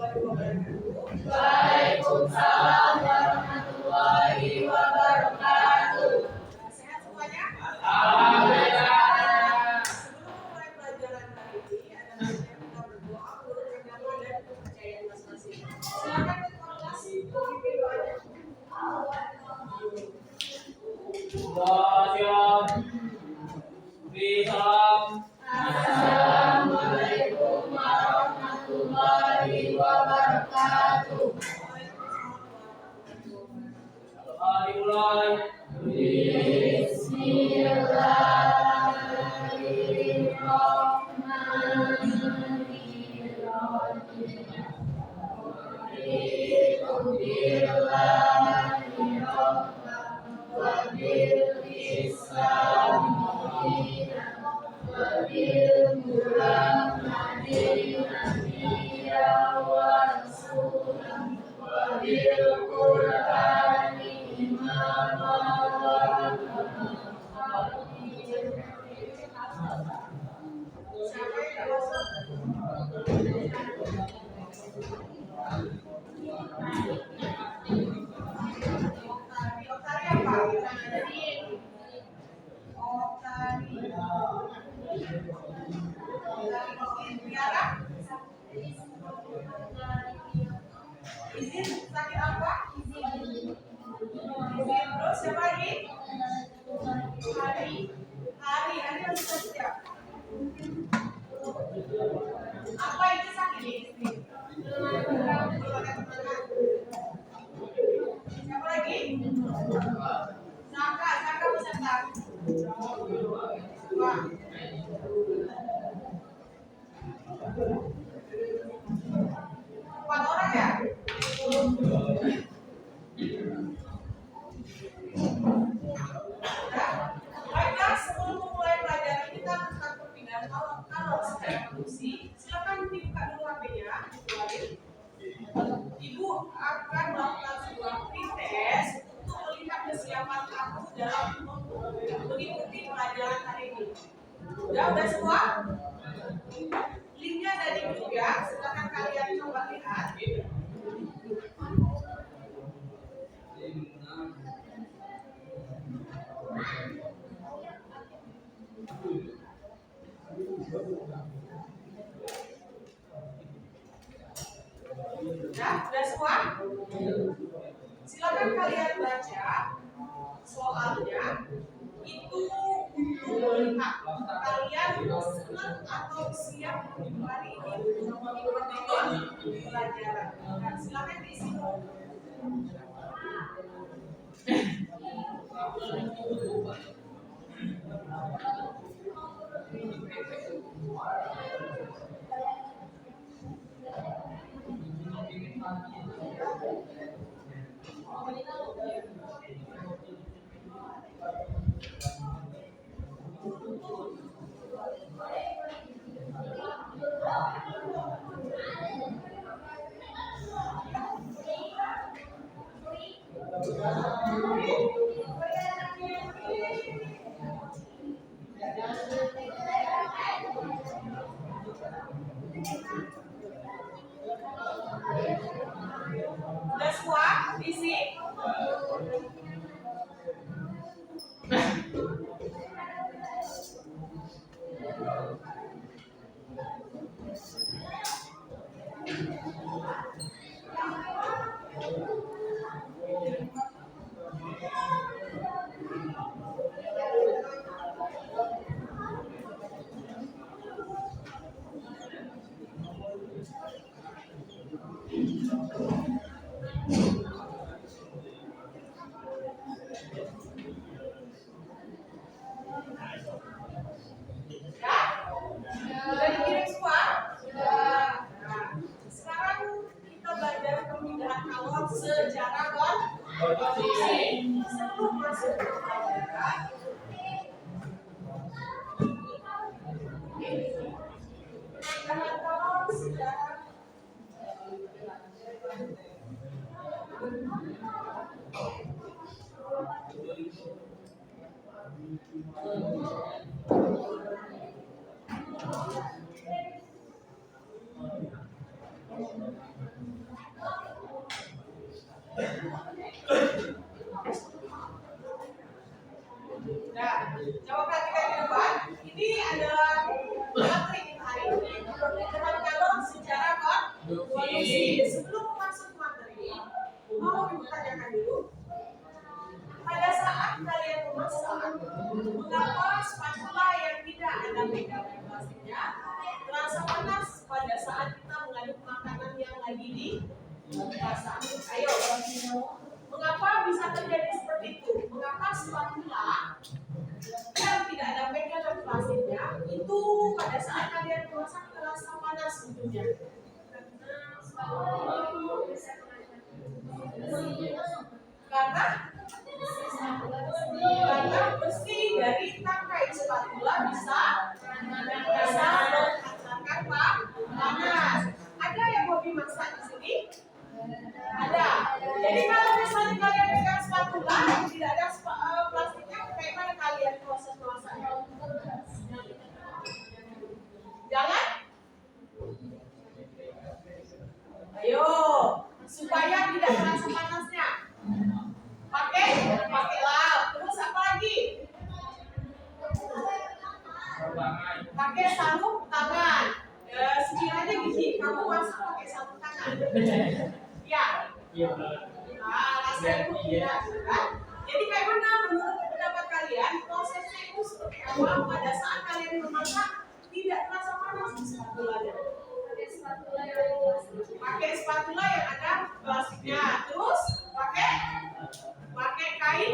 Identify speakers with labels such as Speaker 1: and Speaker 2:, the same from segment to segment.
Speaker 1: Waalaikumsalam warahmatullahi wabarakatuh.
Speaker 2: Sehat semuanya?
Speaker 1: Alhamdulillah.
Speaker 2: Sebelum mulai pelajaran hari ini, ada baiknya kita berdoa menurut agama dan kepercayaan masing-masing. Silakan ketua kelas memimpin doanya.
Speaker 1: Assalamualaikum warahmatullahi wabarakatuh.
Speaker 2: Siapa yang masuk? Oktari apa? Oktari Tiara? Izin sakit apa? Izin. Terus siapa lagi? Hari masih sakit ya? Apa itu sakit? Siapa lagi? Saka peserta. Wah. 4 orang ya? Baiklah, sebelum memulai pelajaran kita tentang perpindahan kalau secara produksi, silakan dibuka dulu HP-nya, Ibu akan melakukan sebuah pretest untuk melihat kesiapan kamu dalam mengikuti pelajaran hari ini. Udah semua? Linknya ada di grup ya, silakan kalian coba lihat. Udah semua? Silakan kalian baca soalnya. Itu untuk melihat kalian senang atau siap hari ini mengikuti pelajaran. Nah, silakan diisi. Udah semua diisi? Sudah dikirim semua? Sudah. Nah, sekarang kita belajar perpindahan awal secara kondisi. Sebelum masuk ke pelajaran, perpindahan awal secara konduksi. Sebelum masuk materi, mau ibu tanyakan dulu. Pada saat kalian memasak, mengapa spatula yang tidak ada pegangan plastiknya terasa panas pada saat kita mengaduk makanan yang lagi dimasak? Ayo, mengapa bisa terjadi seperti itu? Mengapa spatula yang tidak ada pegangan plastiknya itu pada saat kalian memasak terasa panas ujungnya? Karena besi dari tangkai spatula bisa menghantarkan panas. Ada yang hobi masak di sini? Ada. Jadi kalau misalnya kalian pegang spatula yang tidak ada plastiknya, bagaimana kalian proses memasaknya? Jangan. Ayo, supaya tidak terasa panasnya. Pakai lap. Terus apa lagi? Pakai sarung tangan. Sekiranya gini, kamu masak pakai sarung tangan. Ya. Rasanya tidak kan? Jadi bagaimana menurut pendapat kalian prosesnya itu seperti apa pada saat kalian memasak tidak terasa panas di spatulanya? Pakai spatula yang ada plastiknya. Terus pakai kain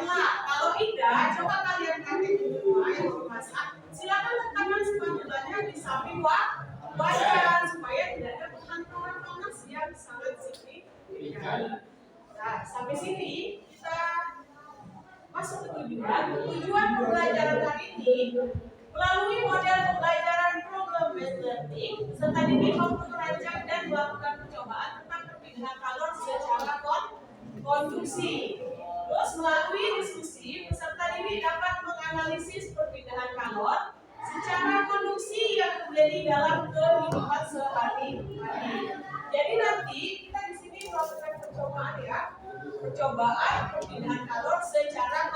Speaker 2: lah. Kalau tidak, coba kalian pakai dulu yang memasak. Silakan letakkan spatulanya di samping wajan supaya tidak ada penghantaran panas yang sangat signifikan. Nah, sampai sini kita masuk ke tujuan. Tujuan pembelajaran hari ini melalui model pembelajaran problem-based learning serta dididik merancang dan melakukan percobaan tentang perpindahan kalor secara konduksi. Terus melalui diskusi peserta didik dapat menganalisis perpindahan kalor secara konduksi yang terjadi dalam kehidupan sehari-hari. Jadi nanti kita di sini melakukan percobaan ya. Percobaan perpindahan kalor secara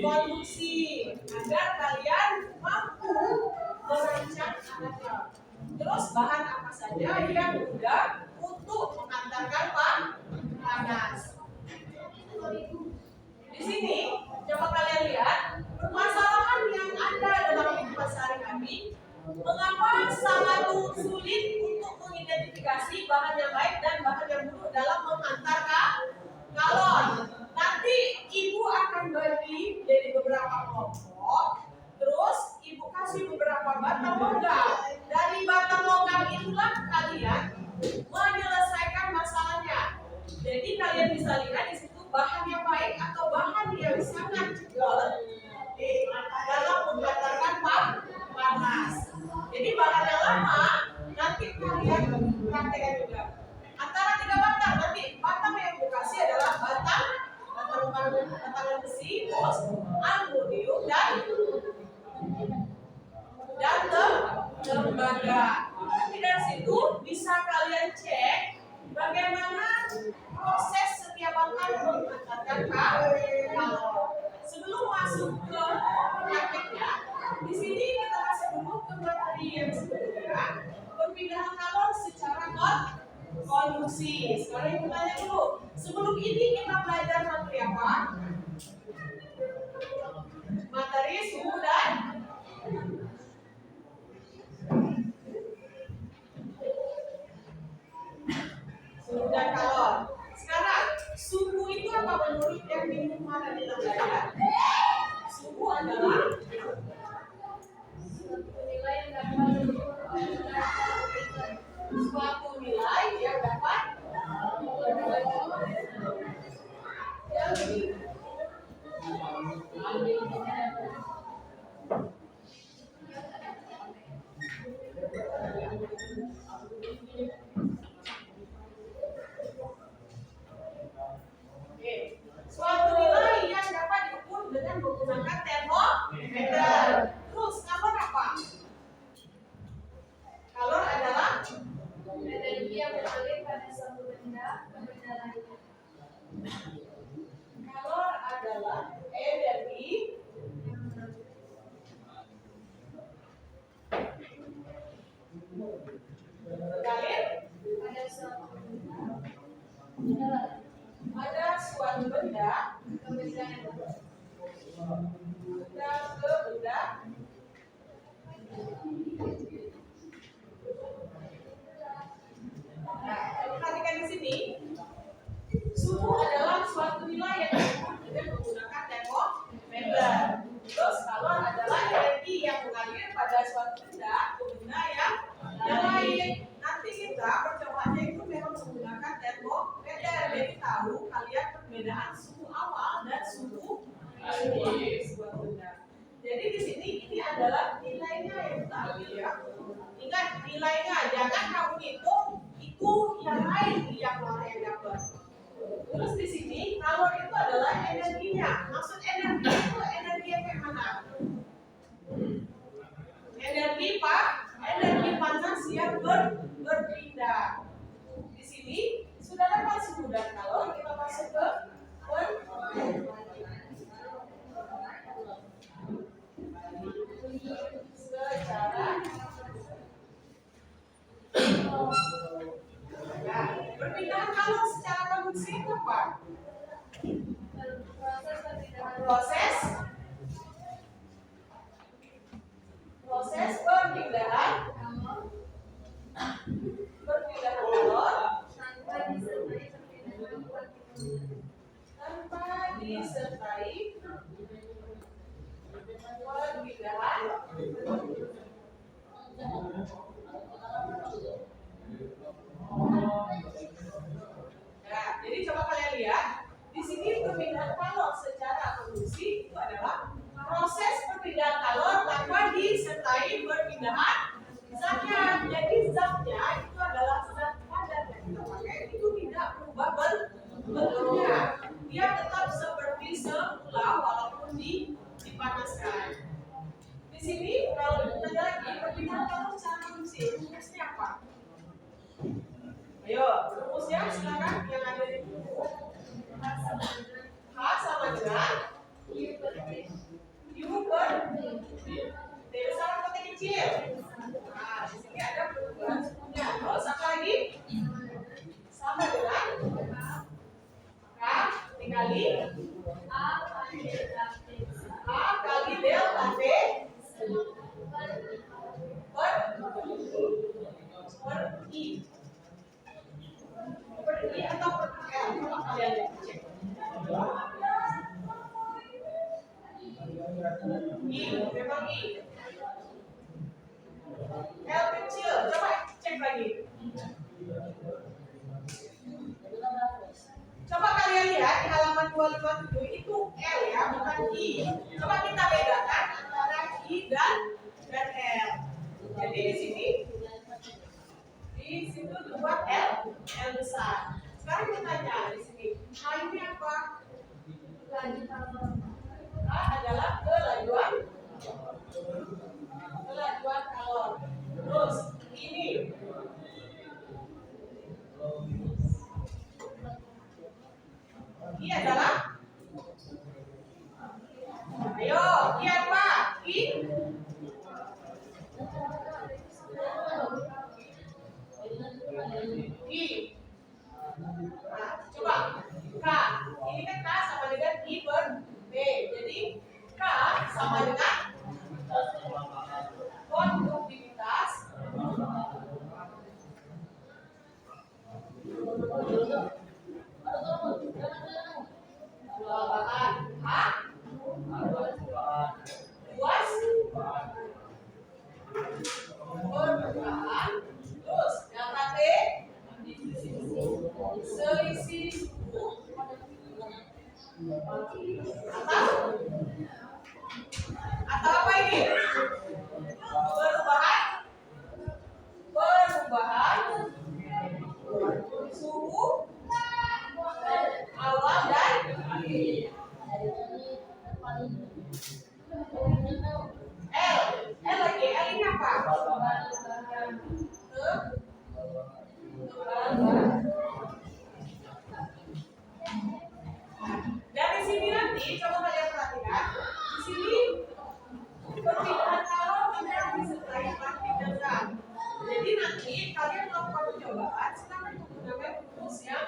Speaker 2: konduksi agar kalian mampu merancang anaknya. Terus bahan apa saja yang mudah untuk mengantarkan panas. Di sini coba kalian lihat permasalahan yang ada dalam kehidupan sehari-hari. Mengapa sangat sulit untuk mengidentifikasi bahan yang baik dan bahan yang buruk dalam mengantarkan kalor? Nanti ibu akan bagi jadi beberapa kelompok. Terus ibu kasih beberapa batang logam. Dari batang logam itulah kalian menyelesaikan masalahnya. Jadi kalian bisa lihat di situ bahan yang baik atau bahan yang sangat dalam mengantarkan panas. Jadi bahan yang lama nanti kalian praktekkan juga. Antara 3 batang, nanti batang yang dikasih adalah batang besi, terus aluminium dan tembaga. Nanti dari situ bisa kalian cek bagaimana proses setiap batang mengantarkan kalor. Sebelum masuk ke prakteknya, di sini kita masuk dulu ke materi yang sebelumnya, perpindahan kalor secara konduksi. Sekarang kita tanya dulu, sebelum ini kita belajar materi apa? Materi suhu dan kalor. Sekarang suhu itu apa menurut yang minggu kemarin kita belajar? Suhu adalah suatu nilai yang dapat suatu nilai yang dapat diukur dengan menggunakan termometer. Terus kalor apa? Kalor adalah energi yang mengalir pada suatu benda lainnya. Kalor adalah energi mengalir Ada suatu benda pindah ke benda. Nah, perhatikan di sini. Suhu adalah suatu nilai yang diukur dengan menggunakan termometer. Terus kalor adalah energi yang mengalir pada suatu benda ke benda yang lain. Nanti kita percobaannya itu memang menggunakan termometer. Jadi tahu kalian perbedaan suhu awal dan suhu akhir sebuah benda. Jadi di sini ini adalah nilainya yang kita ambil ya. Ingat nilainya, jangan kamu hitung itu yang lain yang mana yang dapat. Terus di sini kalor itu adalah energinya. Maksud energi itu energi yang kayak mana? Energi panas yang berpindah. Di sini sudah dapat suhu dan kalor, kita masuk ke perpindahan kalor secara konduksi itu apa? Proses perpindahan kalor tanpa disertai perpindahan. Nah, jadi coba kalian lihat di sini perpindahan kalor secara konduksi itu adalah proses perpindahan kalor tanpa disertai perpindahan zatnya. Jadi zatnya itu adalah zat padat yang kita pakai, itu tidak berubah bentuknya. Dia tetap seperti semula walaupun dipanaskan. Di sini kalau ditanya lagi perpindahan kalor secara konduksi rumusnya apa? Ayo, rumusnya silakan yang ada di buku. H sama dengan U per D besar atau T kecil. Nah, di sini ada perubahan suhunya. Terus apa lagi? Sama dengan K dikali A kali delta T per I. Per I atau per L? Coba kalian cek. I, memang I. L kecil, coba cek lagi. Coba kalian lihat di halaman 257 itu L ya, bukan I. Coba kita bedakan antara I dan L. Jadi di situ dibuat L besar. Sekarang kita tanya di sini, H ini apa? H adalah kelajuan kalor. Terus ini adalah, ayo, ini apa? I. Nah, coba K. Ini kan K sama dengan I per B. Jadi K sama dengan konduktivitas luapan H luas permukaan. Terus delta T selisih suhu atau apa ini? Perubahan suhu awal dan akhir. L lagi, L ini apa? Dari sini nanti coba kalian perhatikan, di sini perpindahan kalor tidak disertai partikel zat. Jadi nanti kalian melakukan percobaan, silakan menggunakan rumus yang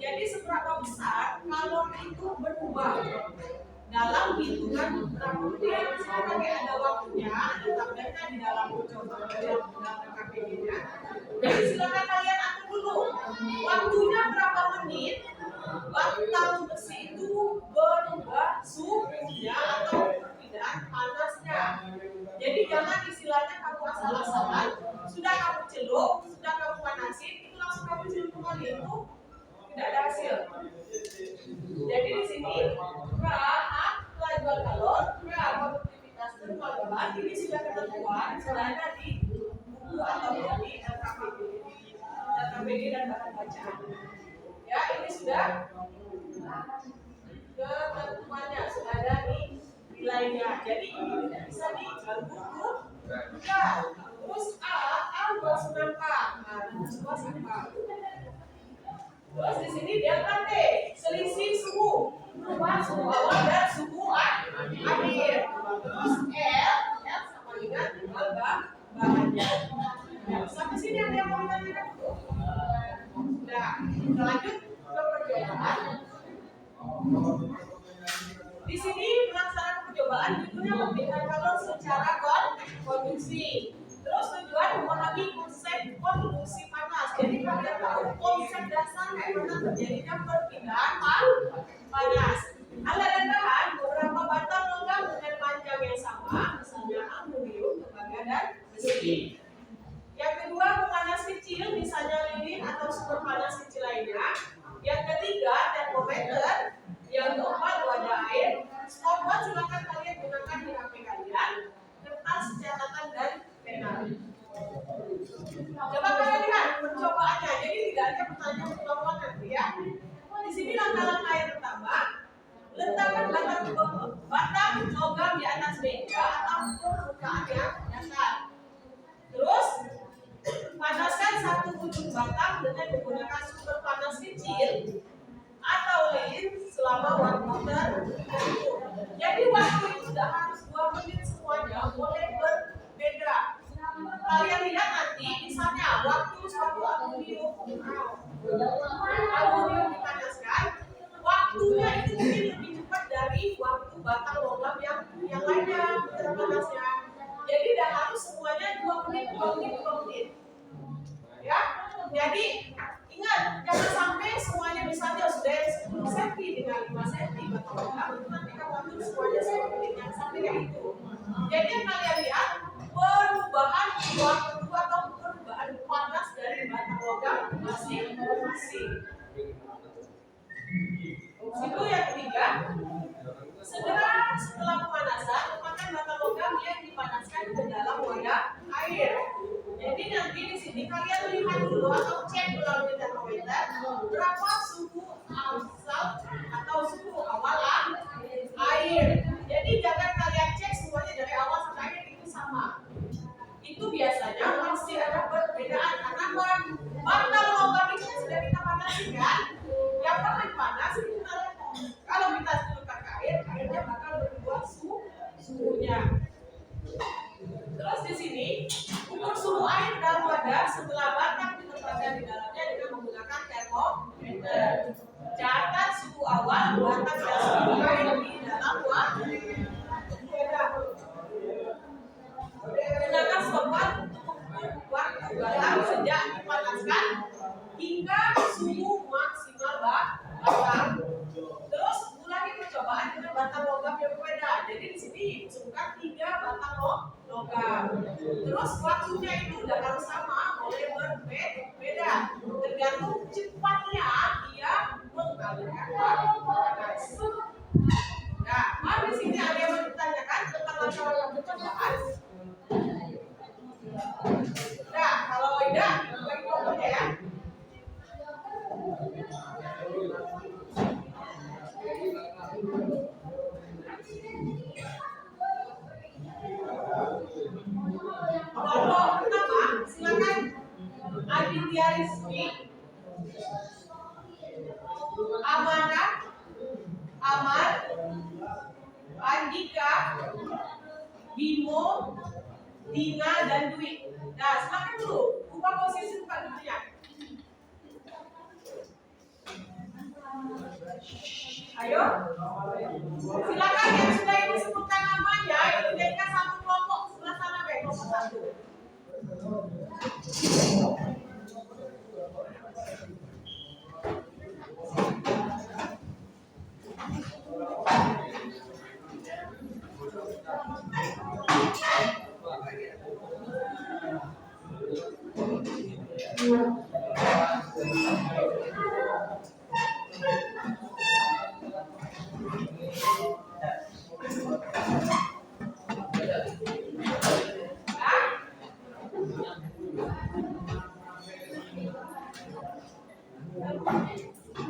Speaker 2: Jadi seberapa besar kalori itu berubah dalam hitungan berapa menit. Sekarang ada waktunya, ada tabelnya di dalam percobaan dalam KPG-nya. Jadi silakan kalian atur dulu waktunya berapa menit batang besi itu berubah suhunya atau perbedaan panasnya. Jadi jangan istilahnya kamu asal-asalan, sudah kamu celup, sudah kamu panasin, itu langsung kamu celup kembali, itu tidak ada hasil. Jadi di sini pelajaran kalor, produktivitas terpelajaran ini sudah ketentuan, sudah ada di buku atau di KPG dan bahan bacaan. Ya, ini sudah ketentuannya, sudah ada di nilainya. Jadi ini tidak bisa dijual buku. Ya, terus A buat semangka. Nah, terus buat semangka. Terus di sini delta T, selisih suhu, perubahan suhu awal dan suhu akhir. Terus L sama dengan bahannya. Ya, sampai sini ada yang mau ditanyakan? Sudah, kita lanjut ke percobaan. Di sini pelaksanaan percobaan judulnya memberikan kalor secara konduksi. Terus tujuan memahami konsep konduksi panas. Jadi kalian tahu konsep dasar bagaimana terjadinya perpindahan panas. Alat dan bahan beberapa batang logam dengan panjang yang sama, misalnya aluminium, tembaga dan besi. Yang kedua, pemanas kecil, misalnya lilin atau sumber panas kecil lainnya. Yang ketiga, termometer. Yang keempat, wadah air. Stopwatch silakan kalian gunakan di HP kalian. Kertas catatan dan pena. Coba kalian lihat percobaannya. Jadi tidak ada pertanyaan ulang-ulang nanti ya. Di sini langkah-langkah yang pertama, letakkan batang logam di atas meja atau permukaan yang datar. Terus panaskan satu ujung batang dengan menggunakan sumber panas kecil atau lilin selama waktu tertentu. Jadi waktu itu tidak harus 2 menit semuanya, boleh berbeda. Kalian lihat nanti, misalnya waktu suatu aluminium dipanaskan, waktunya itu mungkin lebih cepat dari waktu batang logam yang lainnya panasnya. Jadi tidak harus semuanya 2 menit. Ya, jadi ingat jangan sampai semuanya misalnya sudah 10 cm dengan 5 cm batang logam, nanti kamu atur semuanya 10 menit, jangan sampai kayak itu. Jadi yang kalian lihat perubahan waktu atau perubahan panas dari batang logam masing-masing. Itu yang ketiga. Segera setelah pemanasan, letakkan batang logam yang dipanaskan ke dalam wadah air. Jadi nanti di sini kalian lihat dulu atau cek melalui termometer berapa suhu asal atau suhu awal air. Jadi jangan kalian cek semuanya dari awal sampai akhir itu sama. Itu biasanya pasti ada perbedaan karena batang logam itu sudah kita panasin kan. Yang paling panas itu kalau kita celupkan ke air, airnya bakal berubah suhunya. Terus di sini ukur suhu air dalam wadah setelah batang ditempatkan di dalamnya dengan menggunakan termometer. Catat suhu awal batang dan suhu air di dalam wadah. Gunakan stopwatch untuk mengukur waktu batang sejak dipanaskan hingga suhu maksimal batang. Terus ulangi percobaan dengan batang logam yang berbeda. Jadi di sini masukkan 3 batang logam. Terus waktunya itu udah harus sama, boleh berbeda. Tergantung cepatnya dia mengalirkan panas. Nah, di sini ada yang mau ditanyakan tentang langkah-langkah percobaan. Nah, kalau tidak, bagi pokoknya ya. Kelompok pertama, silakan Aditya Rizky, Amanah, Amar, Andika, Bimo, Dina, dan Dwi. Nah, silakan dulu, ubah posisi bukan dulunya. Ayo, silakan yang sudah ibu sebutkan namanya, itu jadikan satu kelompok sebelah sana, kelompok satu.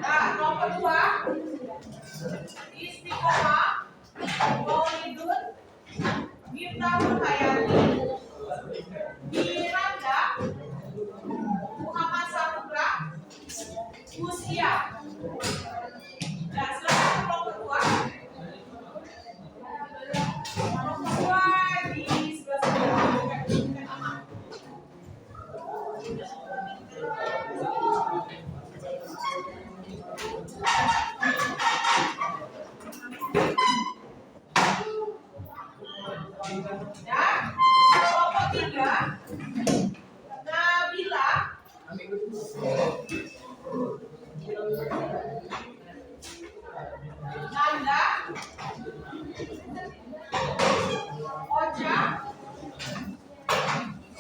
Speaker 2: Nah, kelompok dua, Istiqomah, Maulidun, Miftahul Hayati, Miranda, Muhammad Saputra, Usia. Nah, silakan kelompok dua. Kelompok dua di sebelah sana. Ya, kelompok tiga, Nabila, Nanda, Oja,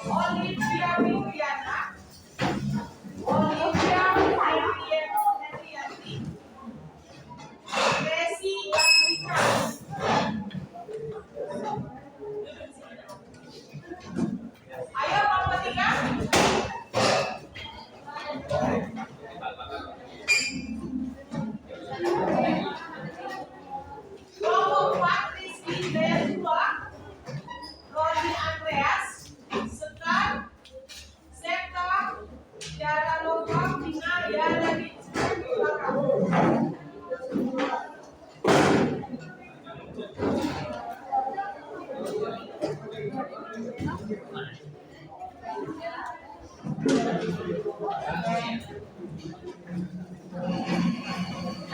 Speaker 2: Olivia Widiana, Olivia Widianti, Desi Afrika. Ayo kelompok tiga. Kelompok empat, Rizky Dayatullah, Rodi Andreas, Sekar, Septa, Tiara Loka, Bina, Yana,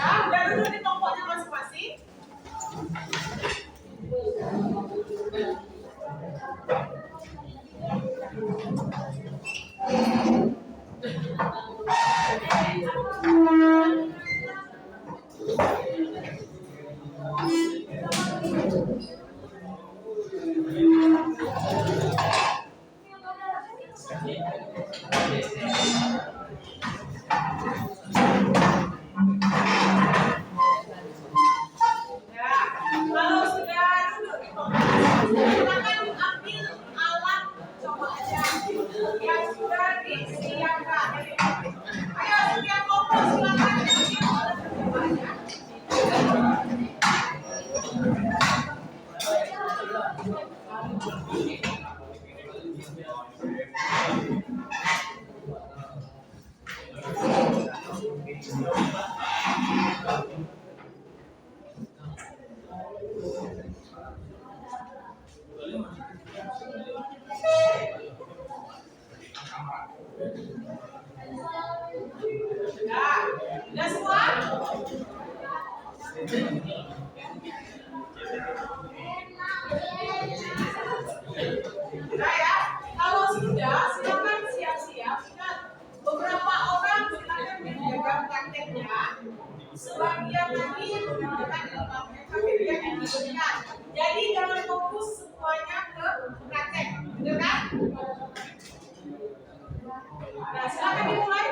Speaker 2: Nah, udah dulu di kelompoknya masing-masing. Kalau sudah duduk di kelompok, silakan ambil alat coba aja yang sudah disiapkan. Ayo setiap kelompok silakan ambil alat coba aja. Nah, udah semua? Nah ya, kalau sudah silakan siap-siap. Ingat, beberapa orang silakan menjaga prakteknya. Sebagian lagi menggunakan prakteknya yang diberikan. Jadi jangan fokus semuanya ke praktek, betul kan? Nah, silakan dimulai.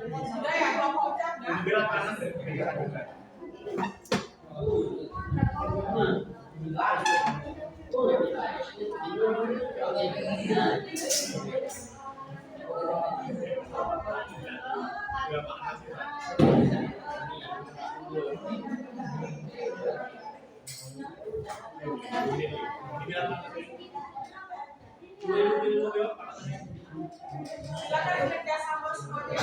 Speaker 2: Sudah ya, kalau mau ucap ya. Silakan bekerja sama semuanya.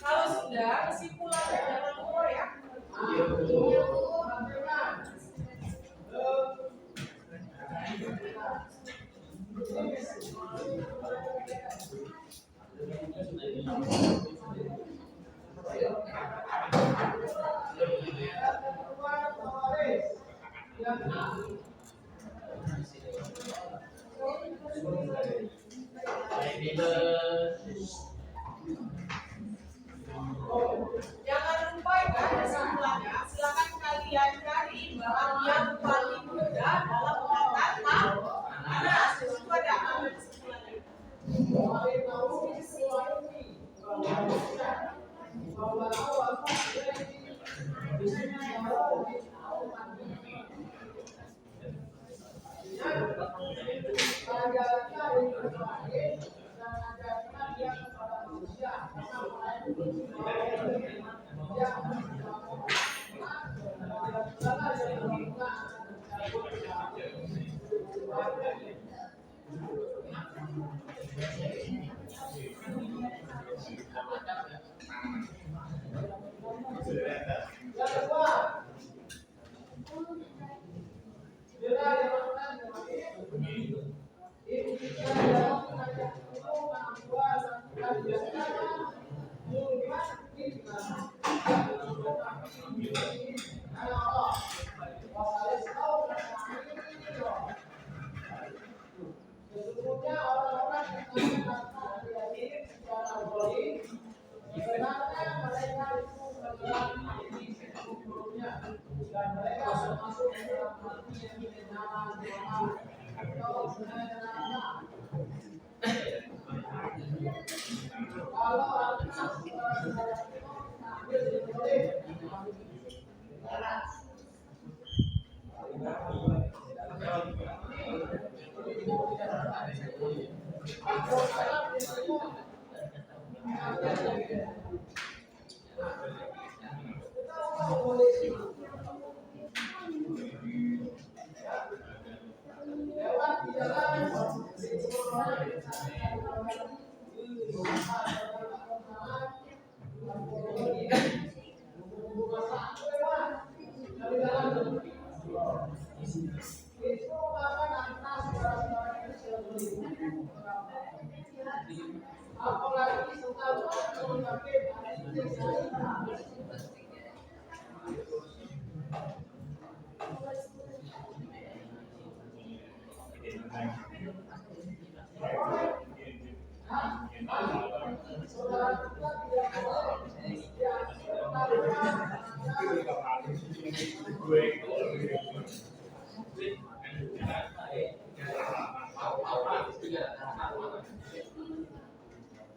Speaker 2: Kalau sudah, kesimpulannya jangan lupa ya. Jangan lupa ya kesimpulannya. Silakan kalian cari bahan yang paling mudah dalam mengatakan panas. Itu ada kesimpulannya.
Speaker 1: Sebenarnya mereka itu bergerak di sebelumnya dan mereka termasuk dalam arti yang nama atau sebenarnya kalau anak apalagi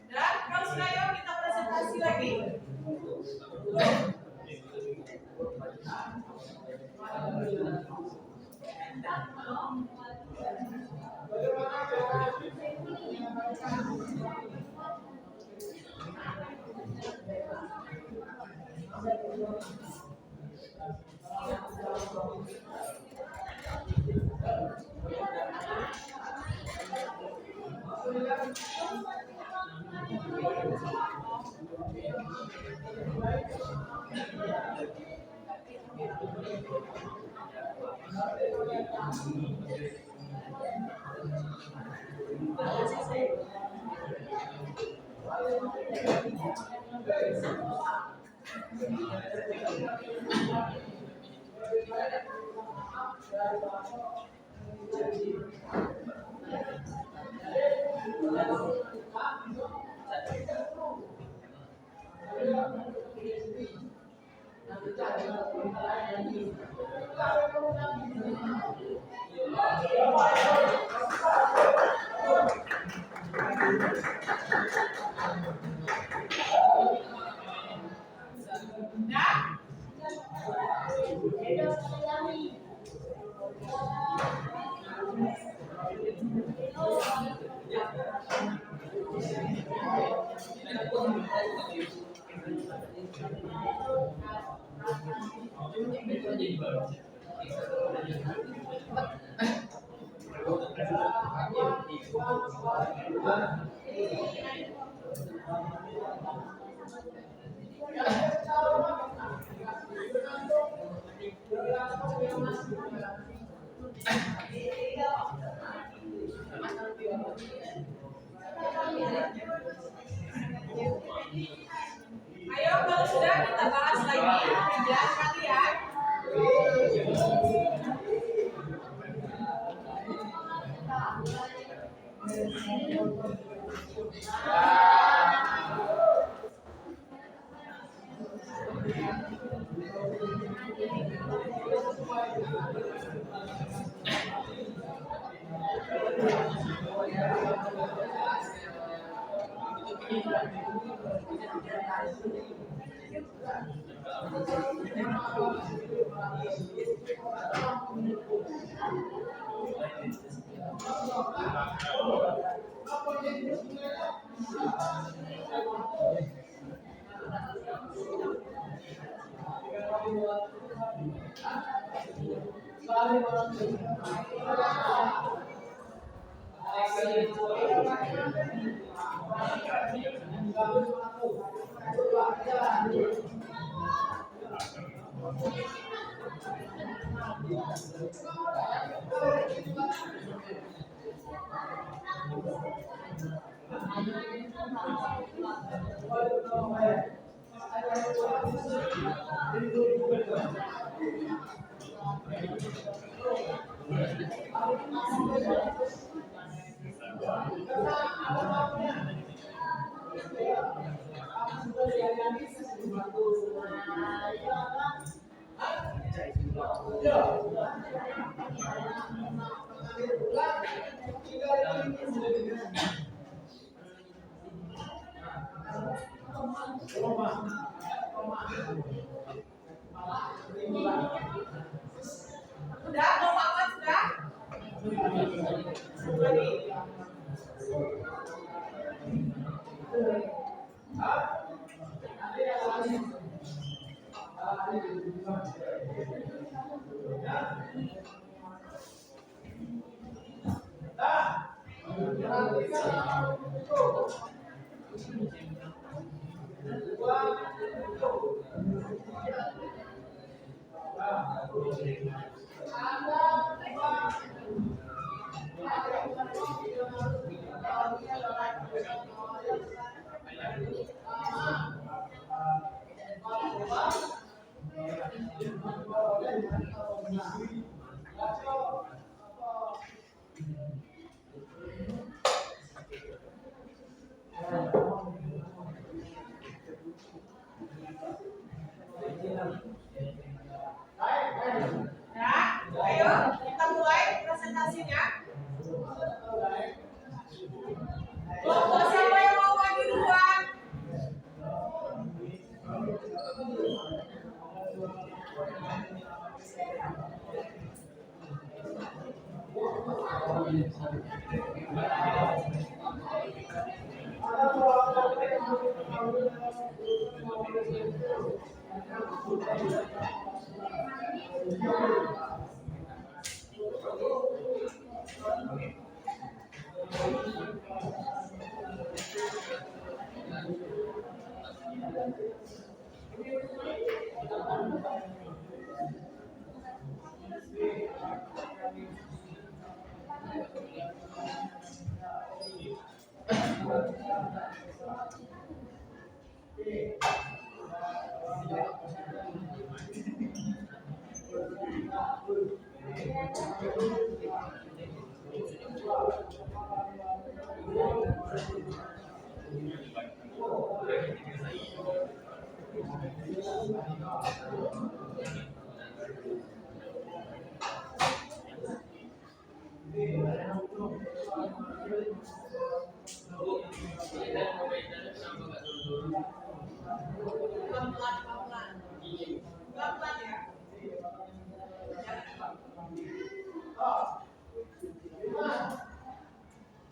Speaker 2: Dan kalau sudah yuk kita presentasi lagi. Ayo kalau sudah kita bahas lagi ya kalian. Sudah, mau makan sudah? Lagi. Ya, ayo kita mulai presentasinya. Kelompok siapa yang mau maju duluan? Pelan-pelan ya.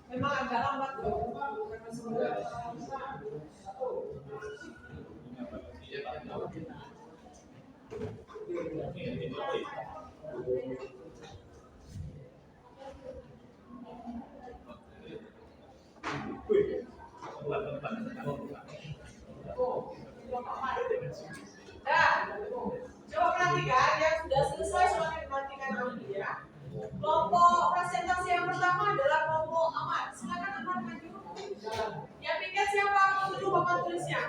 Speaker 2: Memang agak lambat loh. Nah, coba perhatikan yang sudah selesai silahkan dimatikan dulu ya. Kelompok presentasi yang pertama adalah kelompok Ahmad. Silakan Ahmad maju. Yang piket siapa? Mau dulu papan tulisnya.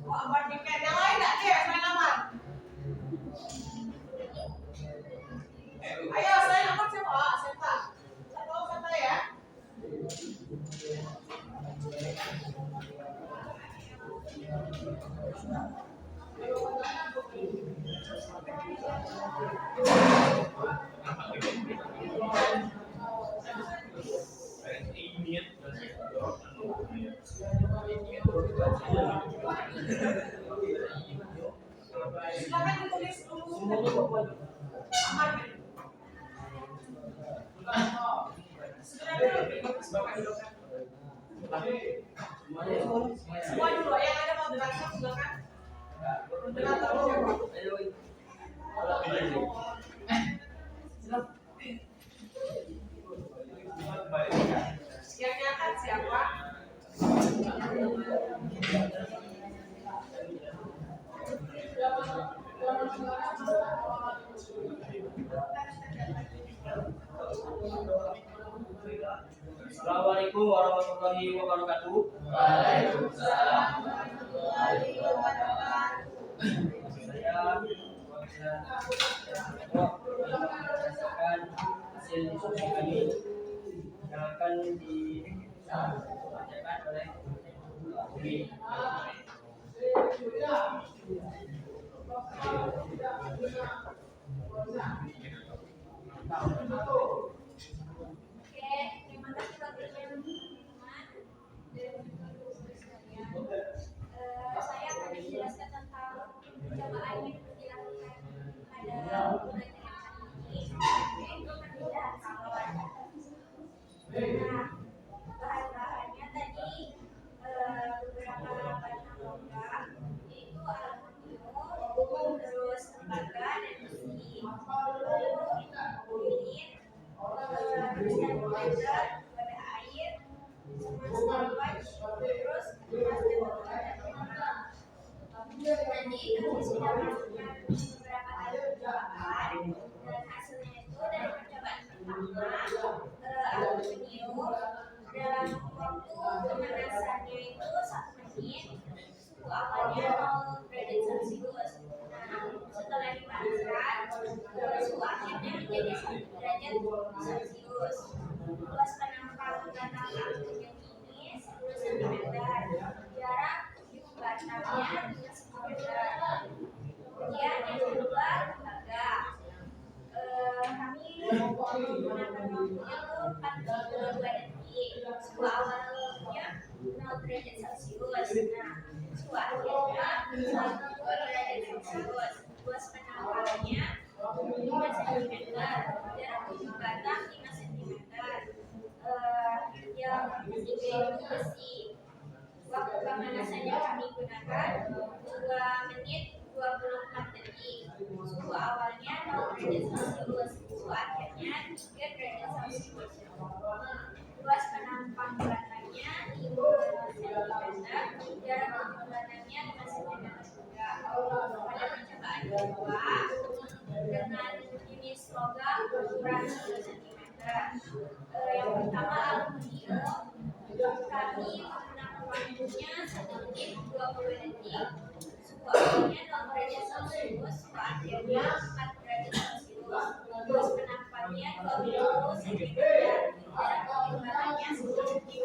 Speaker 2: Oh, Ahmad piket. Yang lain enggak deh, selain Ahmad. Ayo, selain Ahmad siapa? Senta. Satu Senta ya. Silakan ditulis dulu. Ahmad. Sebenarnya lebih bagus semua dulu yang ada moderator silakan. Moderator siapa? Yang nyatat siapa?
Speaker 3: Assalamualaikum warahmatullahi wabarakatuh.
Speaker 2: Waalaikumsalam warahmatullahi wabarakatuh.
Speaker 3: Saya berdasarkan hasil diskusi kami yang akan dibacakan oleh Budi.
Speaker 4: sudah melakukan beberapa kali percobaan dan hasilnya itu dari percobaan pertama aku meniup dalam waktu pemanasannya itu 1 menit, suhu awalnya 0 derajat Celcius. Nah, setelah dipanaskan, suhu akhirnya menjadi 1 derajat Celcius. Luas penampang batang apinya ini 10 cm, jarak ujung batangnya 5 cm. Kemudian yang kedua, lembaga. Kami menggunakan waktunya itu 42 detik. Suhu awalnya 0 derajat Celcius. Nah, suhu akhirnya 1 derajat Celcius. Luas penampangnya 5 cm, jarak ujung batang 5 cm. Yang ketiga itu besi. Waktu pemanasannya kami gunakan 2 menit 24 detik. Suhu awalnya 0 derajat Celcius, suhu akhirnya 3 derajat Celcius. Luas penampang batangnya 5 cm, jarak ujung batangnya 5 cm juga. Pada percobaan kedua, dengan jenis logam ukuran 10 cm. Yang pertama aluminium, kami menggunakan waktunya 1 menit 20 detik. Suhu awalnya 0 derajat Celcius, suhu akhirnya 4 derajat Celcius. Luas penampangnya 20 cm, jarak ujung batangnya 10 cm.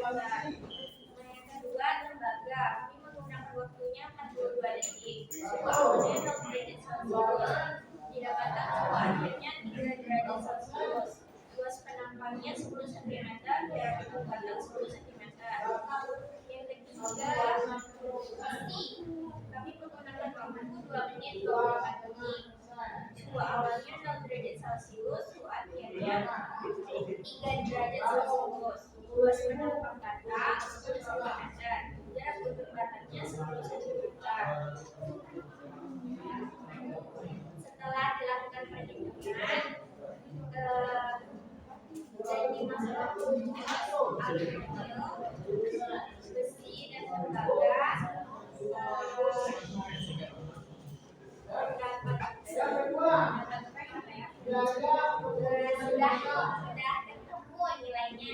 Speaker 4: Yang kedua lembaga, kami menggunakan waktunya 42 detik. Suhu awalnya 0 derajat Celcius, tidak batang suhu akhirnya 3 derajat Celcius. Luas penampangnya 10 cm, jarak ujung batang 10 cm. Yang ketiga, besi. Kami menggunakan waktu 2 menit 24 detik. Suhu awalnya 0 derajat Celcius, suhu akhirnya 3 derajat Celcius. Luas penampang batang 10 cm, jarak ujung batangnya 10 cm. Setelah dilakukan perhitungan dan dimasukkan aluminium, besi dan lembaga, sudah ketemu nilainya.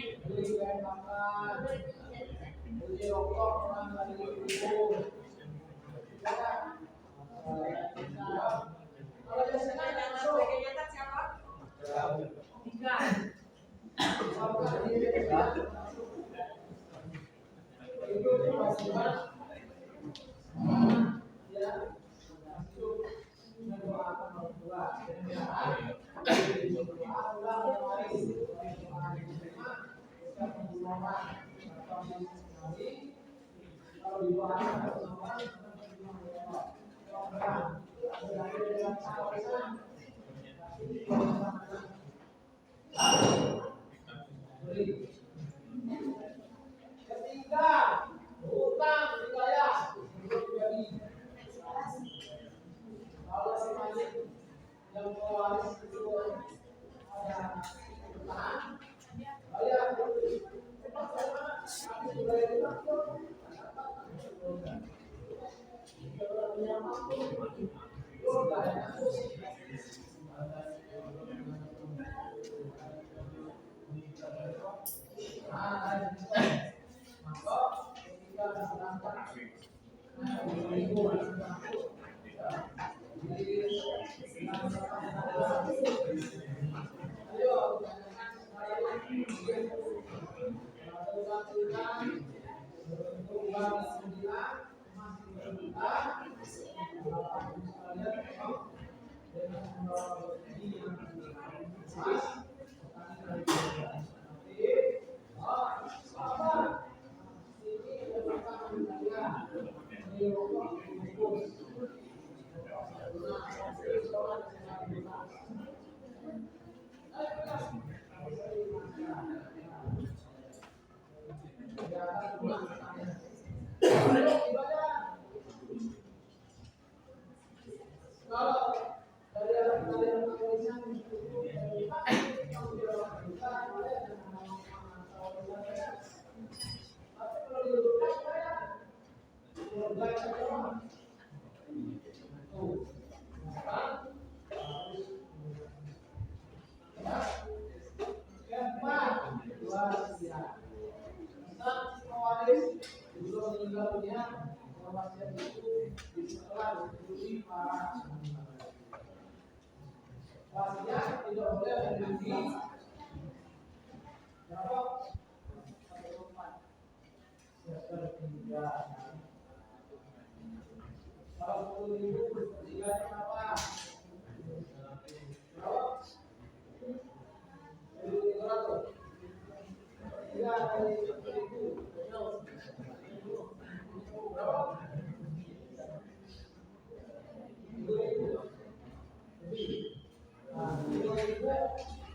Speaker 1: Ketiga, hutang dibayar. Kalau si Malik yang pewaris itu ada hutang, bayar dulu. Cepat sana, habis bayar hutang. Kalau punya mampu, bayar. meninggal dunia wasiat itu setelah 25 wasiat tidak boleh melebihi berapa? 1/4. Kalau 10.000 sepertiganya berapa? Berapa? 1.300. Sepertiga dari 10.000 berapa? 2.000 lebih. Nah, 2.000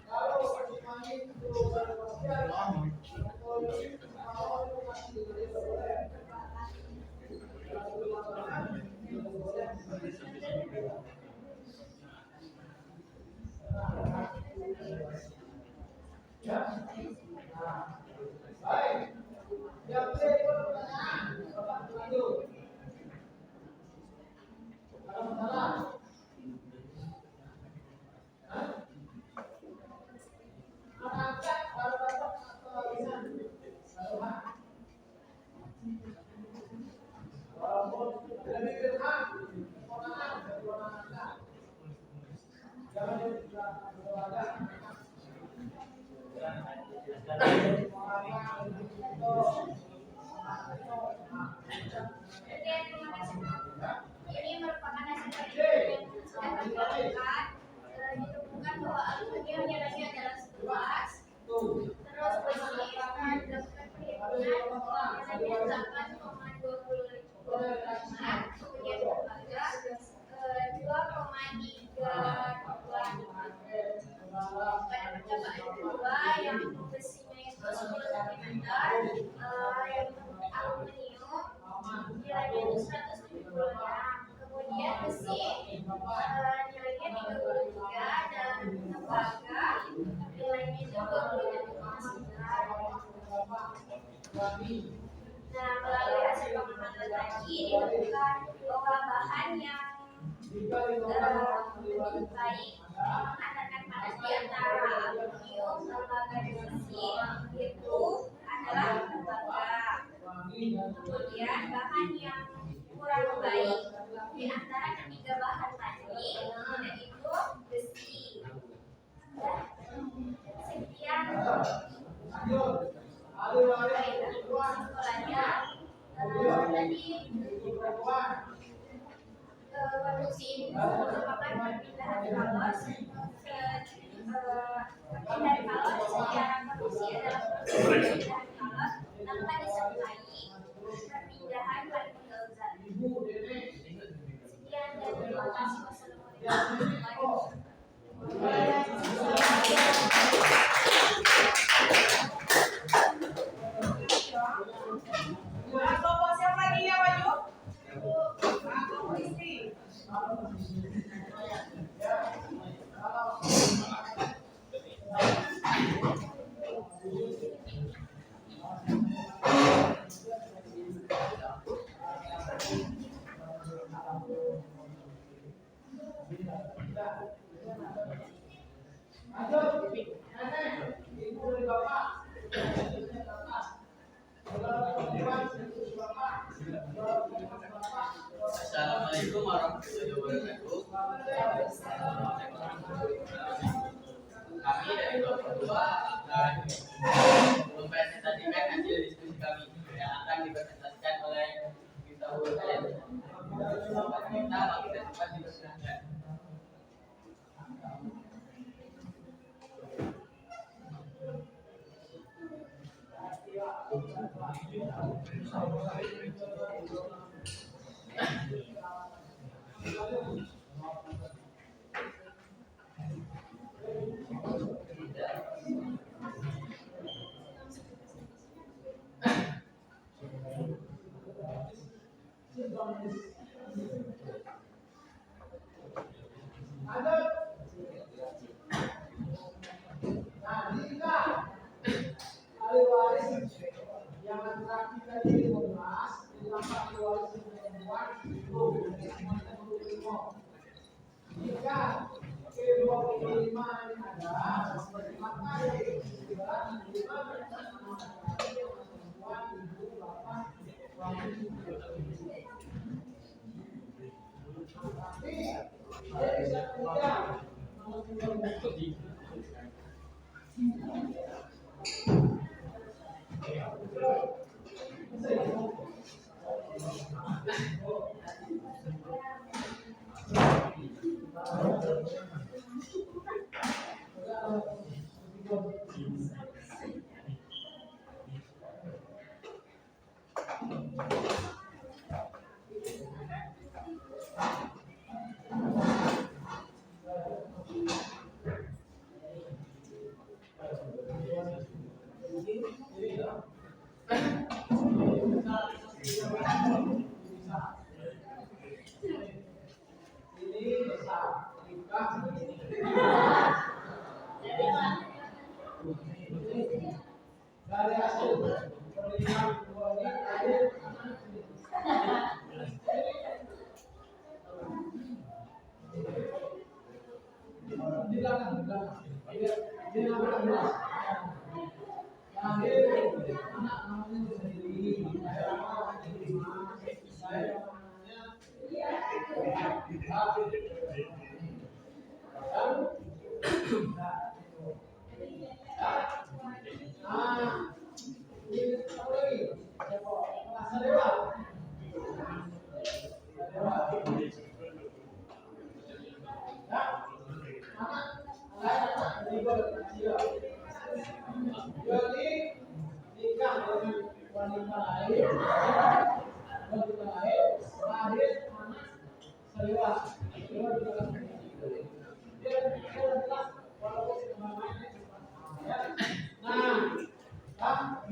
Speaker 1: kalau semuanya itu berwasiat kalau itu masih tidak boleh. Ya. Nah, baik. Yang kedua pertanyaan, Bapak lanjut. Ada masalah? Hah? Angkat kalau dapat atau lisan? Hah? Walaupun lebih berhak, orang angkat. Jangan berlaga.
Speaker 4: Ini merupakan hasil penelitian yang sudah kami lakukan. Ditemukan bahwa aluminium nilainya adalah 11. Terus besi akan dilakukan perhitungan nilainya 8,25. Kemudian tembaga 2,325. Pada percobaan kedua yang besinya itu 10 cm, yang aluminium nilainya itu 176. Kemudian besi nilainya 33 dan tembaga nilainya itu 27,9. Nah, melalui hasil pengamatan tadi ditemukan bahwa bahan yang lebih baik menghantarkan panas di antara aluminium, tembaga dan besi itu adalah tembaga. Kemudian bahan yang kurang baik di antara ketiga bahan tadi yaitu besi. Sekian kesimpulannya. Tadi produksi ini merupakan perpindahan kalor. Perpindahan kalor secara produksi adalah proses perpindahan kalor tanpa disertai perpindahan partikel zat. Sekian dan terima kasih. Wassalamualaikum
Speaker 2: Kelompok siapa lagi yang maju? Kelompok istri.
Speaker 3: Assalamualaikum warahmatullahi wabarakatuh. Kami dari kelompok 2 akan mempresentasikan hasil diskusi kami yang akan dipresentasikan oleh kita kalian. Kita cepat dipersilahkan.
Speaker 1: Ahli waris yang laki-laki tadi 15 ditambah ahli waris yang perempuan 20. Jika ke-25 ini ada, maka perempuan ibu bapak suami Dari hasil penelitian kedua ini akhir di belakang di belakang lahir anak namanya sendiri saya namanya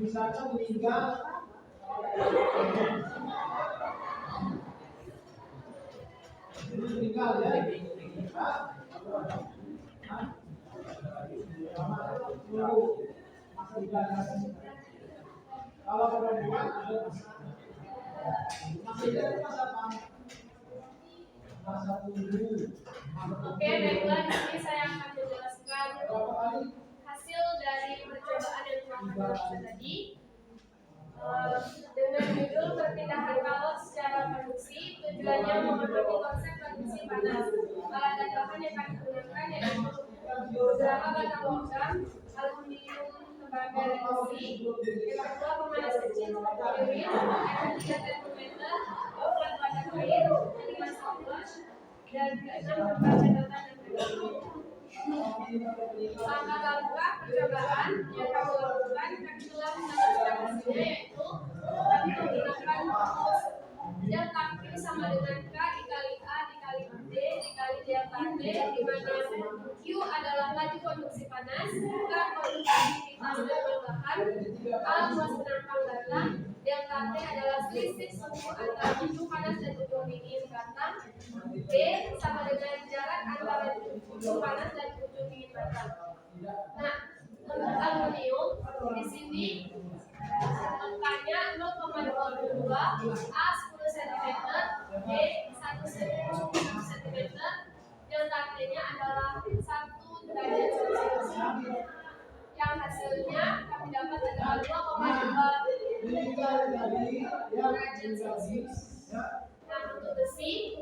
Speaker 1: misalkan meninggal ya kalau perempuan masih ada masa tunggu.
Speaker 5: Oke, baiklah, di sini saya akan menjelaskan hasil dari percobaan yang telah kami lakukan tadi dengan judul perpindahan kalor secara produksi. Tujuannya memahami konsep produksi panas. Bahan dan bahan yang kami gunakan yaitu beberapa batang logam, aluminium, tembaga, dan besi. Yang kedua, pemanas kecil seperti irin, air 3 termometer, ukuran wadah air, 5 stopwatch, dan keenam berupa catatan dan berikut. Langkah-langkah percobaan yang kami lakukan, kami telah menentukan hasilnya, yaitu kami menggunakan rumus delta Q sama dengan K dikali A dikali D dikali delta T, di mana Q adalah laju konduksi panas, K konduktivitas dan bahan, A luas penampang data, delta T adalah selisih suhu antara suhu panas dan suhu dingin batang, D sama dengan jarak antara suhu panas dan suhu dingin batang. Nah, untuk aluminium di sini angkanya 0,22, A 10 cm, D 1 cm, delta T-nya adalah 1 derajat Celcius. Yang hasilnya kami dapat adalah 2,2 derajat Celcius. Nah, untuk besi,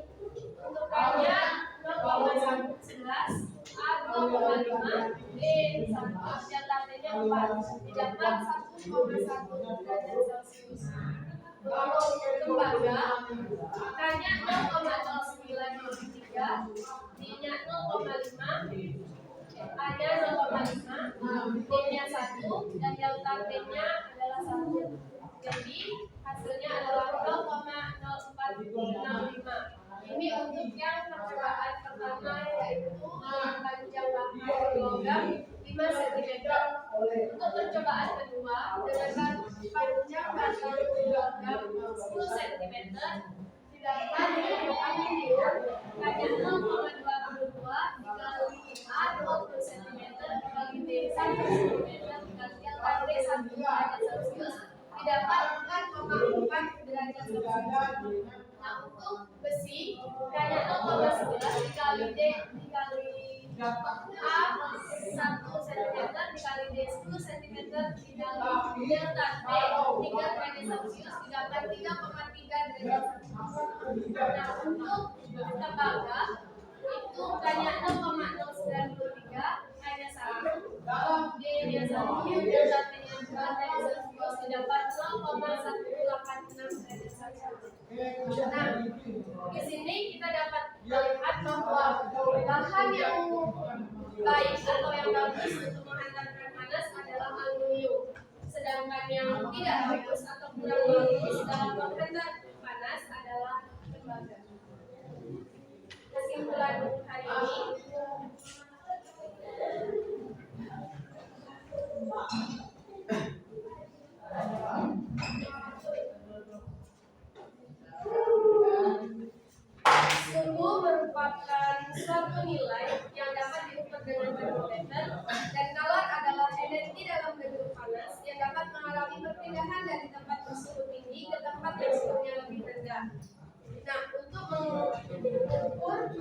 Speaker 5: untuk K-nya 0,11, A 0,5, D 1, delta T-nya 4, didapat 1,1 derajat Celcius. Untuk tembaga, K-nya 0,0903, D-nya 0,5, A-nya 0,5, D-nya 1, dan delta T-nya adalah 1. Jadi hasilnya adalah 0,0465. Ini untuk yang percobaan pertama, yaitu menggunakan jangka logam 5 cm. Untuk percobaan kedua dengan panjang batang logam 10 cm, didapat dengan aluminium hanya 0,22 dikali A 20 cm dikali D 1 cm dikali delta T 1 derajat Celcius, didapat 4,4 derajat Celcius. Nah, untuk besi hanya 0,11 dikali D dikali A 1 cm dikali D 10 cm dikali delta T 3 derajat Celcius didapat 3,3 derajat Celcius. Nah, untuk tembaga itu K-nya 0,093, A-nya 1, D-nya 1, dan T-nya 2 derajat Celcius didapat 0,186 derajat Celcius. Nah, di sini kita dapat melihat bahwa bahan yang baik atau yang bagus untuk menghantarkan panas adalah aluminium. Sedangkan yang tidak bagus atau kurang bagus dalam menghantar panas adalah tembaga. Kesimpulan hari ini, suhu merupakan suatu nilai yang dapat diukur dengan termometer, dan kalor adalah energi dalam bentuk panas yang dapat mengalami perpindahan dari tempat bersuhu tinggi ke tempat yang suhunya lebih rendah. Nah, untuk mengukur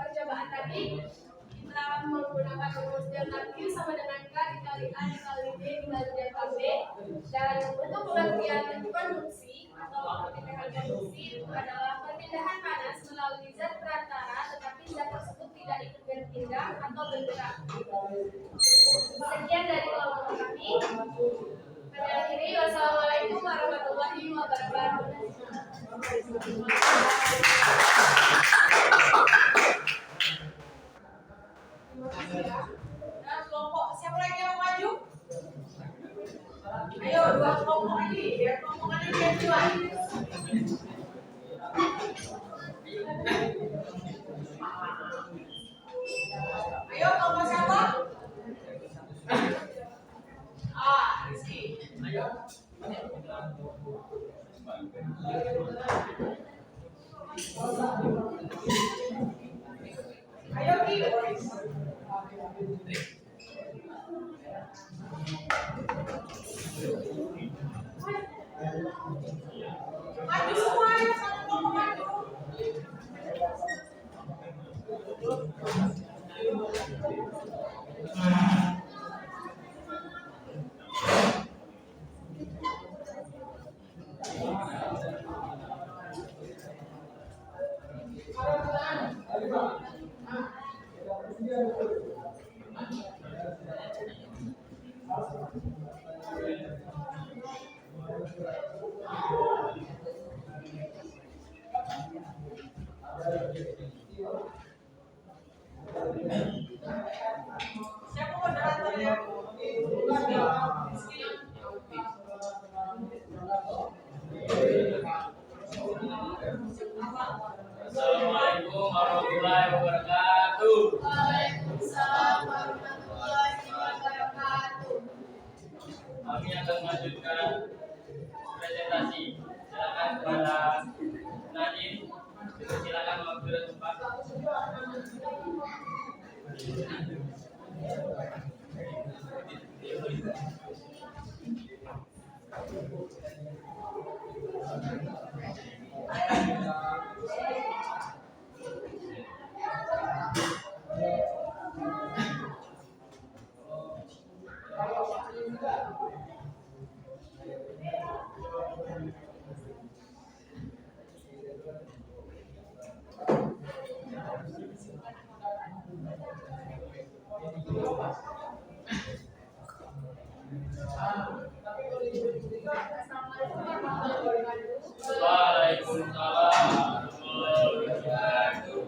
Speaker 5: percobaan tadi, kita menggunakan rumus delta Q sama dengan K dikali A dikali B dikali delta B, dan untuk pengertian konduksi atau perpindahan konduksi itu adalah perpindahan panas melalui zat perantara tetapi zat tersebut tidak ikut berpindah atau bergerak. Sekian dari kelompok kami. Kami akhiri, wassalamualaikum warahmatullahi wabarakatuh.
Speaker 2: Nah, kelompok siapa lagi yang mau maju? Ayo, 2 kelompok lagi, biar kelompokannya diajuan. Ayo, kelompok siapa? Rizky. Ayo, Ki. Maju semua, satu kelompok maju. Siapa moderatornya?
Speaker 3: Assalamualaikum warahmatullahi wabarakatuh.
Speaker 5: Waalaikumsalam warahmatullahi wabarakatuh.
Speaker 3: Kami akan melanjutkan presentasi. Silakan kepada Nadine. Silakan mengambil tempat. Waalaikumsalam warahmatullahi wabarakatuh.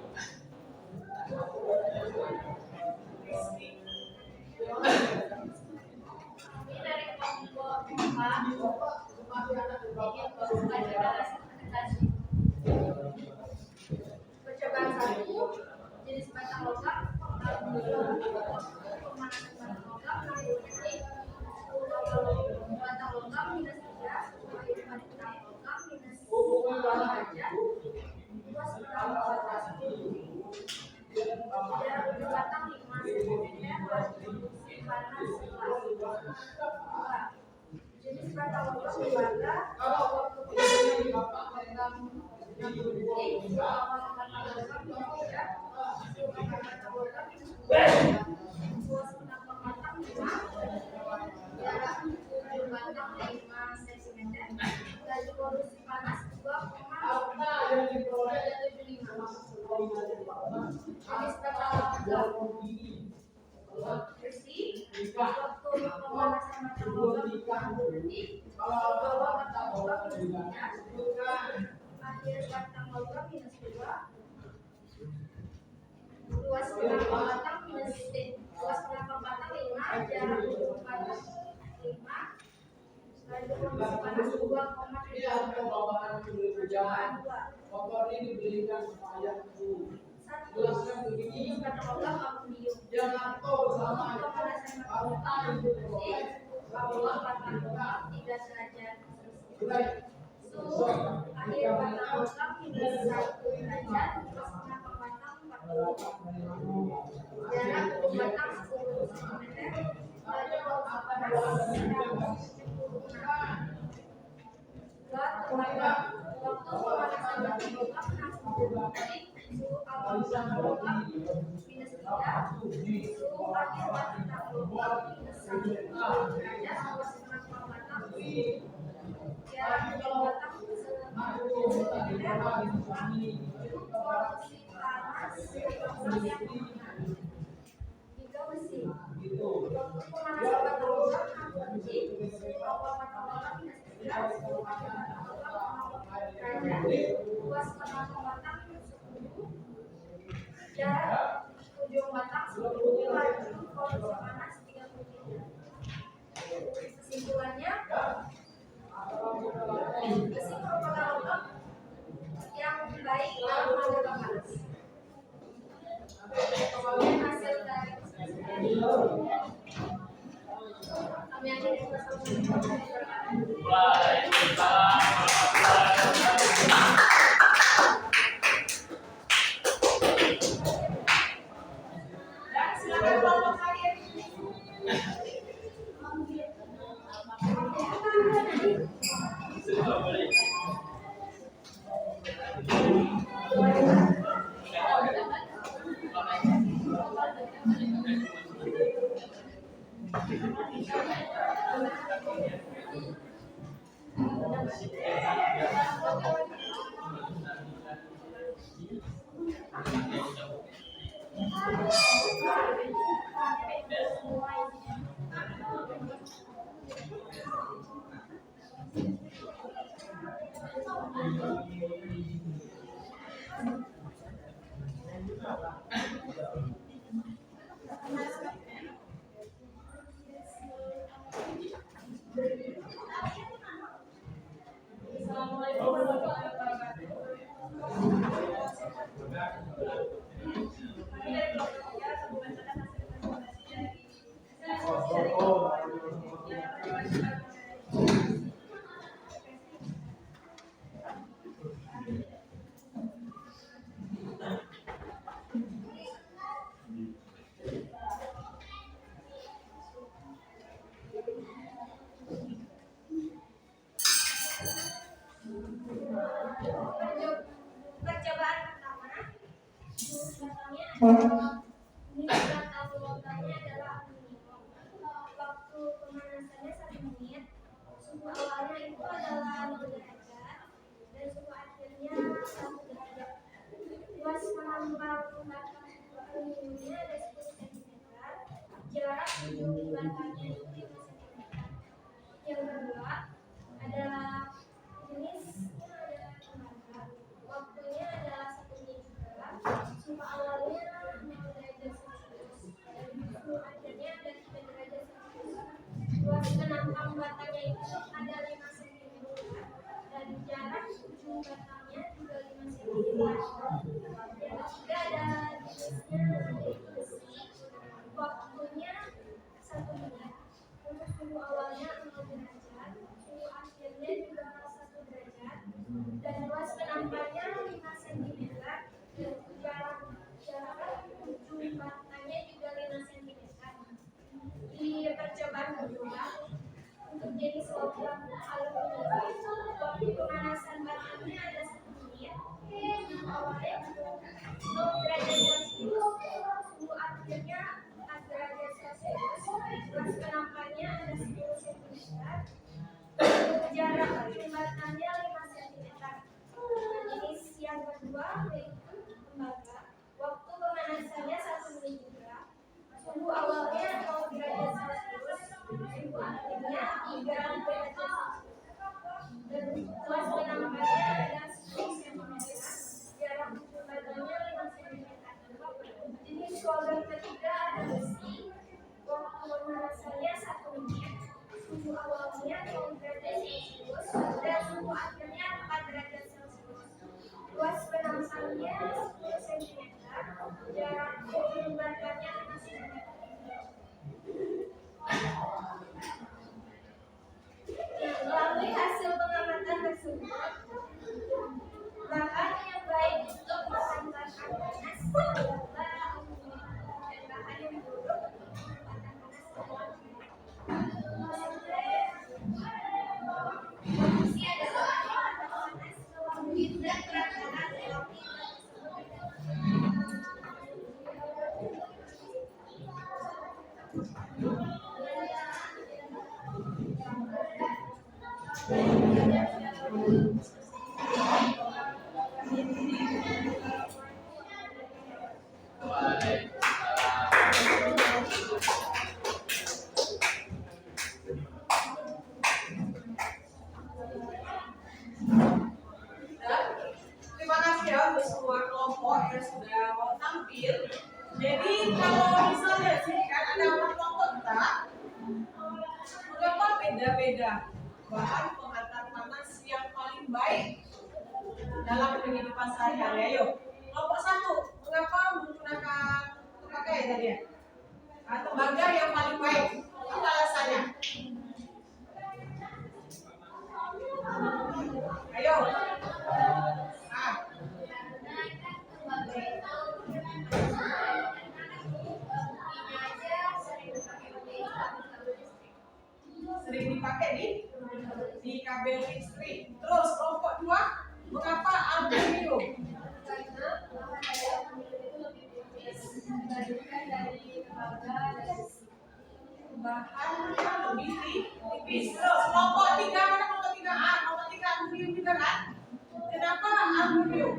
Speaker 5: Ini dari kelompok A, ingin membaca presentasi. Percobaan 1, jenis bata logam, pemanasan bata logam, 60 detik. Bata logam minus 3, bata logam minus 5 derajat, 2 setengah bata. Jarak ujung batang 5 cm, produksi panas 11. Jenis bata logam dibagi waktu logam 60 detik, awal bata logam 3, suhu bata logam minus 2, suasana batang 5, jarak ujung batang 5 cm. detik.
Speaker 1: Kalau
Speaker 5: Bawah batang logam minus 3.
Speaker 1: bukan
Speaker 5: Akhir batang logam minus 2. Luas penambang batang minus luas penambang batang 5, jarak ujung batang 5, laju kondisi panas 2,7.
Speaker 1: dia pengembangan hujan. Motor ini diberikan supaya jelaskan begini.
Speaker 5: Batang logam aluminium.
Speaker 1: Jangan kau bersama
Speaker 5: Pemanasan batang logam 60 detik. Bawah batang logam 3 derajat Celcius. Suhu akhir batang logam minus 1 derajat. Luas penambang batang 40. Jarak ujung batang 10 cm. Laju kondisi panas 176. Waktu pemanasan batang logam 60 detik. Suhu awal batang logam minus 3. Suhu akhir batang logam minus 1 derajat. Luas penambang batang 10. Jarak ujung batang 10 cm. Kondisi panas 15. Jika besi. Waktu pemanasan batang logam 60 detik. Suhu awal batang logam minus 3. Suhu akhir batang logam 60 derajat. Luas penambang batang 10. Jarak ujung batang 10. Laju kondisi panas 33. Kesimpulannya, besi merupakan logam yang baik dalam menjaga panas. Kemudian hasil dari kami akhiri
Speaker 2: Dan silakan kelompok kalian. Assalamualaikum warahmatullahi wabarakatuh. Kami dari kelompok 3 akan membacakan hasil presentasi
Speaker 5: percobaan pertama. Batang logamnya adalah aluminium. Waktu pemanasannya 1 menit. Suhu awalnya itu adalah 0 derajat dan suhu akhirnya 1 derajat. Luas penambang batang aluminiumnya ada 10 cm. Jarak ujung batangnya itu 5 cm. Yang kedua adalah jenisnya adalah tembaga. Waktunya adalah 1 menit juga. Suhu awalnya 0 derajat Celcius dan suhu akhirnya ada 3 derajat Celcius. Luas penambang batangnya itu ada 5 cm dan jarak ujung batangnya juga 5 cm. Yang ketiga ada jenisnya yaitu besi. Waktunya 1 menit. Untuk suhu awalnya 0 derajat, suhu akhirnya juga 1 derajat, dan luas penambangannya 5 cm, dan jarak ujung batangnya juga 5 cm. Di percobaan kedua, untuk jenis logam aluminium, waktu pemanasan batangnya ada 1 menit, suhu awalnya 0 derajat Celcius, suhu akhirnya 4 derajat Celcius, luas penambangannya ada 10 cm, jarak ujung batangnya 5 cm. Jenis
Speaker 2: kelompok yang sudah mau tampil. Jadi kalau misalnya sini kan ada 4 kelompok kita, mengapa beda-beda bahan penghantar panas yang paling baik dalam kehidupan sehari-hari? Ayo, kelompok 1, mengapa menggunakan tembaga ya tadi ya? Tembaga yang paling baik, apa alasannya? Ayo. Sering dipakai di kabel listrik. Terus kelompok 2, mengapa aluminium?
Speaker 5: Karena
Speaker 2: Bahannya lebih tipis. Terus kelompok 3, mana kelompok 3A? Kelompok 3 aluminium juga kan? Kenapa aluminium?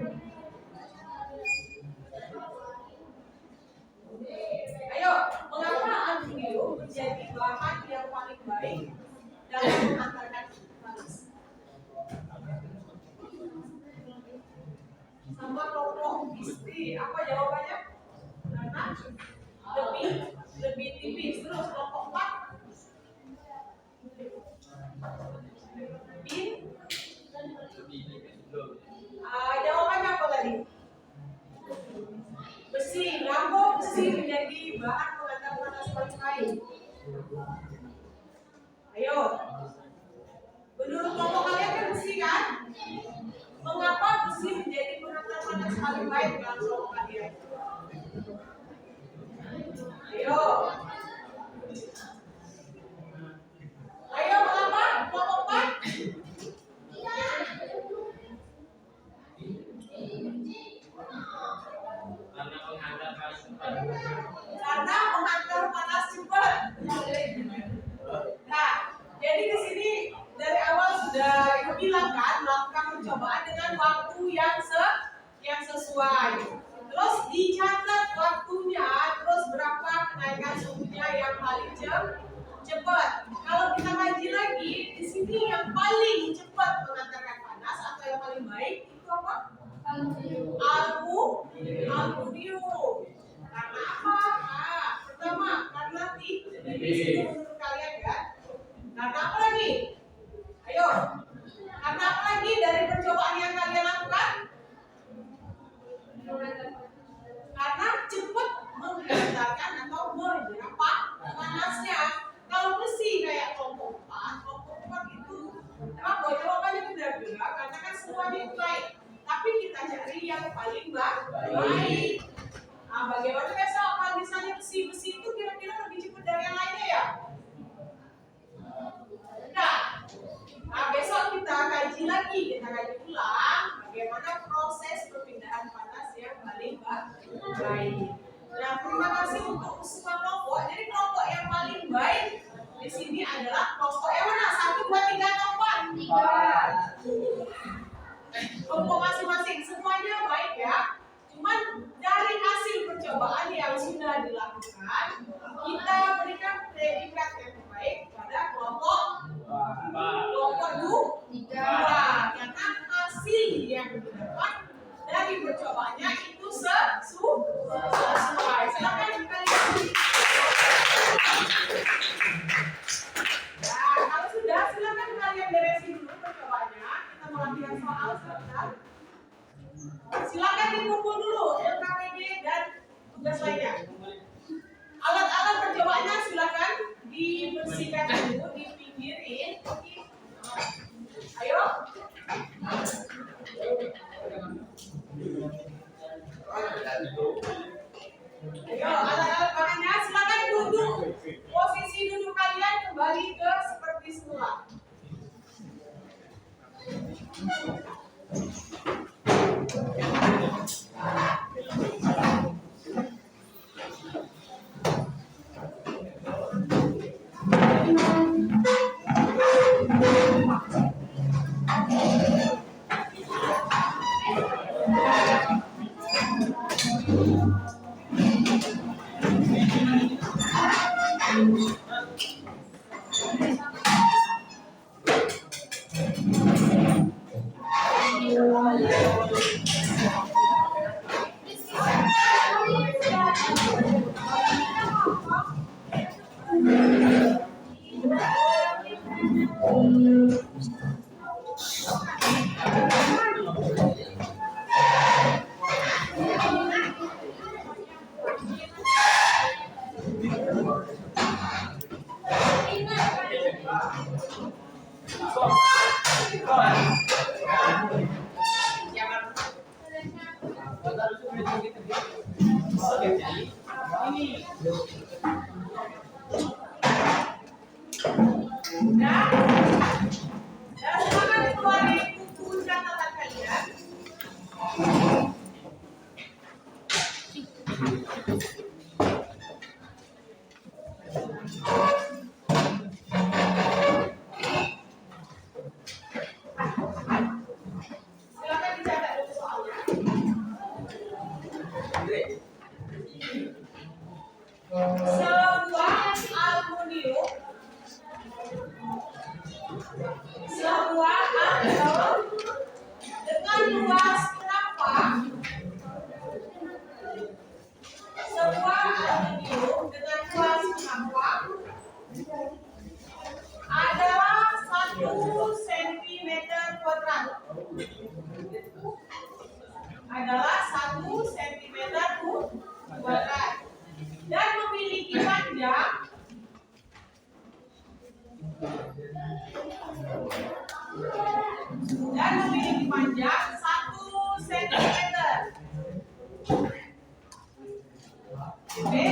Speaker 2: Ayo, mengapa aluminium menjadi bahan yang paling baik dalam menghantarkan panas? Sama kelompok istri, apa jawabannya? Karena lebih tipis. Terus kelompok 4, jawabannya apa tadi? Besi. Kenapa besi menjadi bahan penghantar panas paling baik? Ayo, menurut kelompok kalian kan besi kan? Mengapa besi menjadi penghantar panas paling baik dalam kelompok kalian? Ayo. Ayo, mengapa? Kelompok 4? Karena menghantar panas cepat. Nah, jadi di sini dari awal sudah Ibu bilang kan, melakukan percobaan dengan waktu yang sesuai. Terus dicatat waktunya, terus berapa kenaikan suhunya yang paling cepat. Kalau kita kaji lagi, di sini yang paling cepat menghantarkan panas atau yang paling baik itu apa? Aluminium. Karena apa? Nah, pertama karena tipis menurut kalian kan? Karena apa lagi? Ayo. Karena apa lagi dari percobaan yang kalian lakukan? Karena cepat menghantarkan atau menyerap panasnya. Kalau besi kayak kelompok 4 itu emang jawabannya benar-benar karena kan semuanya itu baik. Tapi kita cari yang paling baik. Nah, bagaimana besok kalau misalnya besi itu kira-kira lebih cepat dari yang lainnya ya? Enggak. Nah, besok kita kaji ulang bagaimana proses perpindahan panas yang paling baik. Nah, terima kasih untuk semua kelompok. Jadi kelompok yang paling baik di sini adalah kelompok yang mana? 1, 2, 3 atau 4? Kelompok masing-masing semuanya baik ya. Cuman dari hasil percobaan yang sudah dilakukan, kita berikan predikat yang terbaik pada kelompok 2. Karena hasil yang didapat dari percobaannya itu sesuai. Silakan kalian. Nah, kalau sudah, silakan kalian beresin dulu percobaannya. Kita melakukan soal sebentar. Silakan dikumpul dulu LKPD dan tugas lainnya. Alat-alat percobaannya silakan dibersihkan dulu, dipinggirin. Ayo. Ayo, alat-alat bahannya silakan duduk. Posisi duduk kalian kembali ke seperti semula.
Speaker 3: Oke, jadi ini
Speaker 2: dan silakan keluarin buku catatan kalian. Silakan dicatat dulu soalnya. Sebuah aluminium dengan luas berapa? Sebuah aluminium dengan luas berapa? Adalah 1 cm². Adalah 1 cm² dan memiliki panjang satu sentimeter. Oke.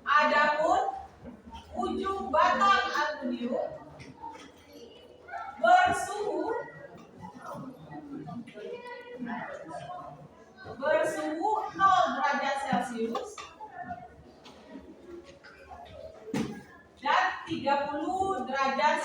Speaker 2: Adapun ujung batang aluminium bersuhu 0 derajat Celcius dan 30 derajat